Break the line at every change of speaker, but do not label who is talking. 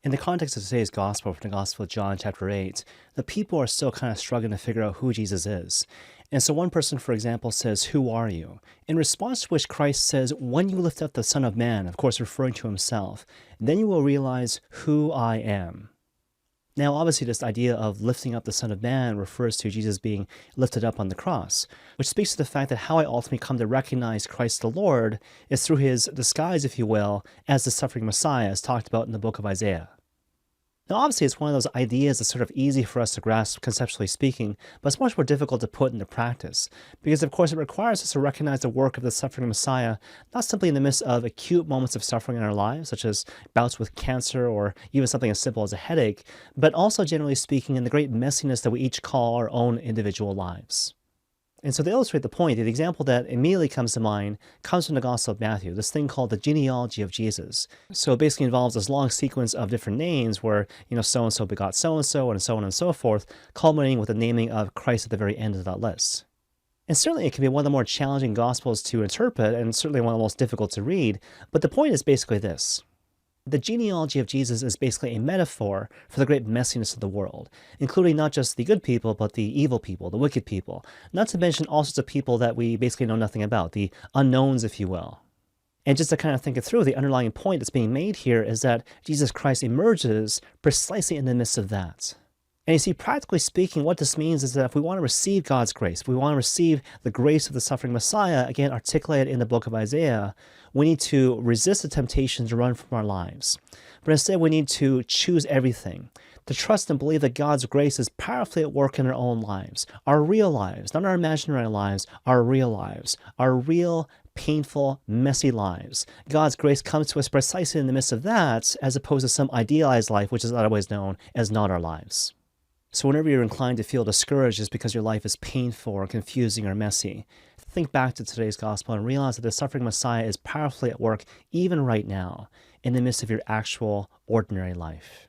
In the context of today's gospel, from the Gospel of John, chapter 8, the people are still kind of struggling to figure out who Jesus is. And so one person, for example, says, "Who are you?" In response to which Christ says, "When you lift up the Son of Man," of course referring to himself, "then you will realize who I am." Now, obviously, this idea of lifting up the Son of Man refers to Jesus being lifted up on the cross, which speaks to the fact that how I ultimately come to recognize Christ the Lord is through his disguise, if you will, as the suffering Messiah, as talked about in the book of Isaiah. Now, obviously, it's one of those ideas that's sort of easy for us to grasp, conceptually speaking, but it's much more difficult to put into practice, because, of course, it requires us to recognize the work of the suffering Messiah, not simply in the midst of acute moments of suffering in our lives, such as bouts with cancer or even something as simple as a headache, but also, generally speaking, in the great messiness that we each call our own individual lives. And so to illustrate the point, the example that immediately comes to mind comes from the Gospel of Matthew, this thing called the Genealogy of Jesus. So it basically involves this long sequence of different names where, so-and-so begot so-and-so, and so on and so forth, culminating with the naming of Christ at the very end of that list. And certainly it can be one of the more challenging Gospels to interpret, and certainly one of the most difficult to read, but the point is basically this. The genealogy of Jesus is basically a metaphor for the great messiness of the world, including not just the good people, but the evil people, the wicked people, not to mention all sorts of people that we basically know nothing about, the unknowns, if you will. And just to kind of think it through, the underlying point that's being made here is that Jesus Christ emerges precisely in the midst of that. And you see, practically speaking, what this means is that if we want to receive God's grace, if we want to receive the grace of the suffering Messiah, again articulated in the book of Isaiah, we need to resist the temptation to run from our lives. But instead, we need to choose everything, to trust and believe that God's grace is powerfully at work in our own lives, our real lives, not our imaginary lives, our real, painful, messy lives. God's grace comes to us precisely in the midst of that, as opposed to some idealized life, which is otherwise known as not our lives. So whenever you're inclined to feel discouraged just because your life is painful or confusing or messy, think back to today's gospel and realize that the suffering Messiah is powerfully at work even right now in the midst of your actual ordinary life.